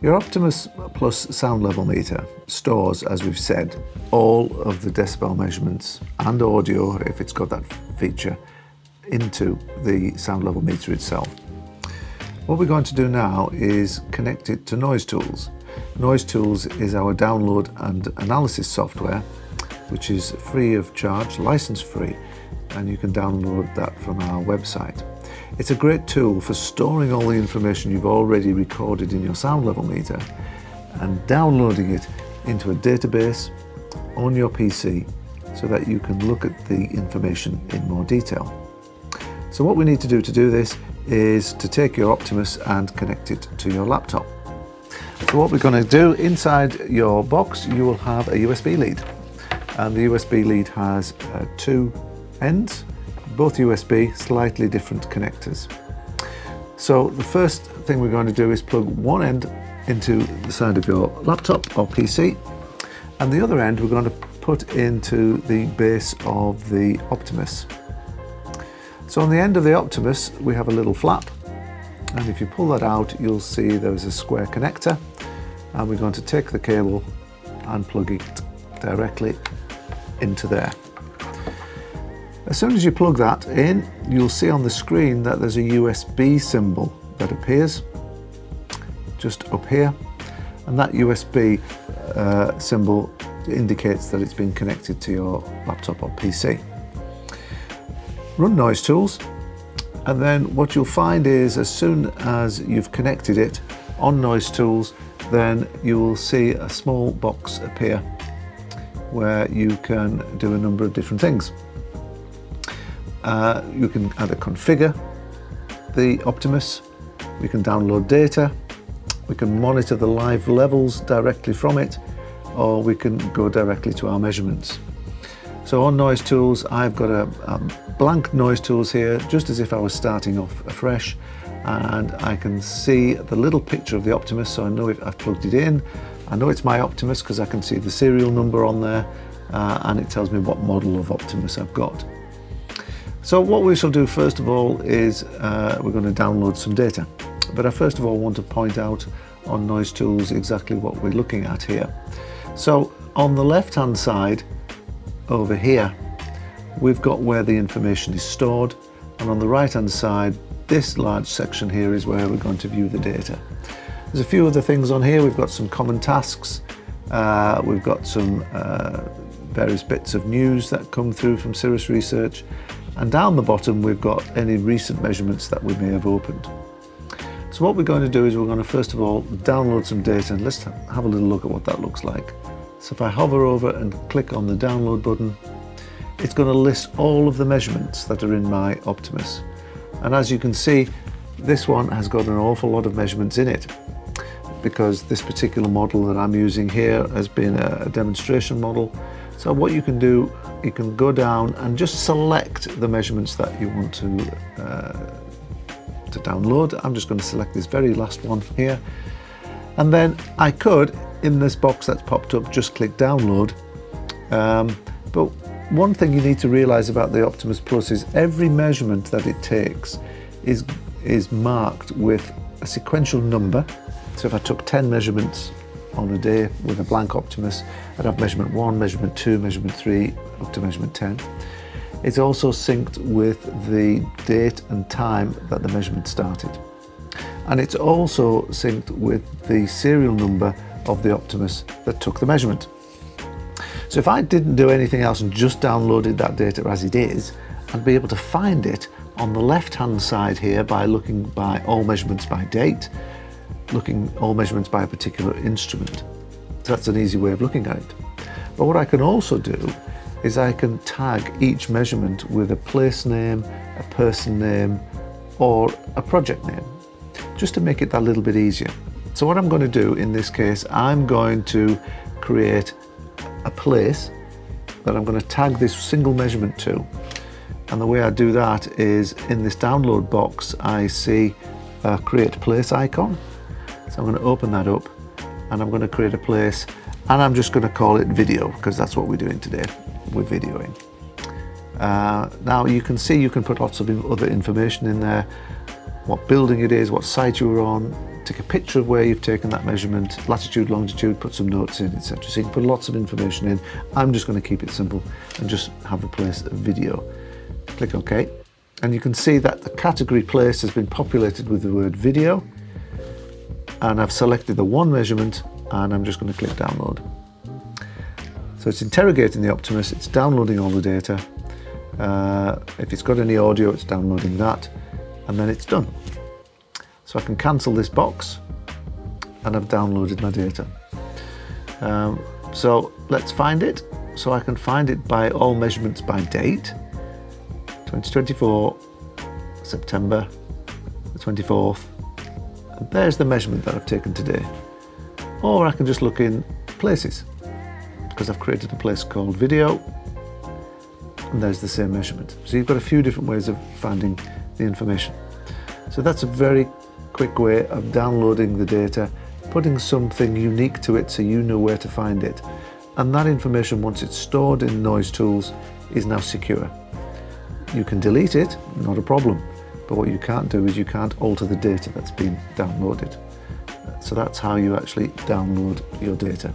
Your Optimus Plus sound level meter stores, as we've said, all of the decibel measurements and audio, if it's got that feature, into the sound level meter itself. What we're going to do now is connect it to NoiseTools. NoiseTools is our download and analysis software, which is free of charge, license free, and you can download that from our website. It's a great tool for storing all the information you've already recorded in your sound level meter and downloading it into a database on your PC so that you can look at the information in more detail. So what we need to do this is to take your Optimus and connect it to your laptop. So what we're going to do, inside your box you will have a USB lead, and the USB lead has two ends, both USB, slightly different connectors. So the first thing we're going to do is plug one end into the side of your laptop or PC, and the other end we're going to put into the base of the Optimus. So on the end of the Optimus we have a little flap, and if you pull that out you'll see there's a square connector, and we're going to take the cable and plug it directly into there. As soon as you plug that in, you'll see on the screen that there's a USB symbol that appears just up here, and that USB symbol indicates that it's been connected to your laptop or PC. Run NoiseTools, and then what you'll find is as soon as you've connected it on NoiseTools, then you will see a small box appear where you can do a number of different things. You can either configure the Optimus, we can download data, we can monitor the live levels directly from it, or we can go directly to our measurements. So on NoiseTools I've got a blank NoiseTools here, just as if I was starting off afresh, and I can see the little picture of the Optimus, so I know if I've plugged it in. I know it's my Optimus because I can see the serial number on there, and it tells me what model of Optimus I've got. So what we shall do first of all is we're going to download some data, but I first of all want to point out on NoiseTools exactly what we're looking at here. So on the left hand side over here we've got where the information is stored, and on the right hand side this large section here is where we're going to view the data. There's a few other things on here. We've got some common tasks, we've got some various bits of news that come through from Cirrus Research, and down the bottom we've got any recent measurements that we may have opened. So what we're going to do is we're going to first of all download some data, and let's have a little look at what that looks like. So if I hover over and click on the download button, it's going to list all of the measurements that are in my Optimus, and as you can see this one has got an awful lot of measurements in it, because this particular model that I'm using here has been a demonstration model. So what you can do, you can go down and just select the measurements that you want to download. I'm just going to select this very last one here, and then I could, in this box that's popped up, just click download. But one thing you need to realize about the Optimus Plus is every measurement that it takes is marked with a sequential number. So if I took 10 measurements on a day with a blank Optimus, I'd have measurement 1, measurement 2, measurement 3, up to measurement 10. It's also synced with the date and time that the measurement started. And it's also synced with the serial number of the Optimus that took the measurement. So if I didn't do anything else and just downloaded that data as it is, I'd be able to find it on the left hand side here by looking by all measurements by date, looking all measurements by a particular instrument. So that's an easy way of looking at it. But what I can also do is I can tag each measurement with a place name, a person name, or a project name, just to make it that little bit easier. So what I'm going to do in this case, I'm going to create a place that I'm going to tag this single measurement to. And the way I do that is in this download box I see a create place icon. So I'm going to open that up and I'm going to create a place, and I'm just going to call it video because that's what we're doing today. We're videoing. Now you can see you can put lots of other information in there. what building it is, what site you were on, take a picture of where you've taken that measurement, latitude, longitude, put some notes in, etc. So you can put lots of information in. I'm just going to keep it simple and just have a place of video. Click OK, and you can see that the category place has been populated with the word video, and I've selected the one measurement, and I'm just going to click download. So it's interrogating the Optimus, it's downloading all the data. If it's got any audio, it's downloading that, and then it's done. So I can cancel this box, and I've downloaded my data. So let's find it. So I can find it by all measurements by date, 2024, September the 24th, and there's the measurement that I've taken today. Or I can just look in places, because I've created a place called video, and there's the same measurement. So you've got a few different ways of finding the information. So that's a very quick way of downloading the data, putting something unique to it so you know where to find it. And that information, once it's stored in NoiseTools, is now secure. You can delete it, not a problem. But what you can't do is you can't alter the data that's been downloaded. So that's how you actually download your data.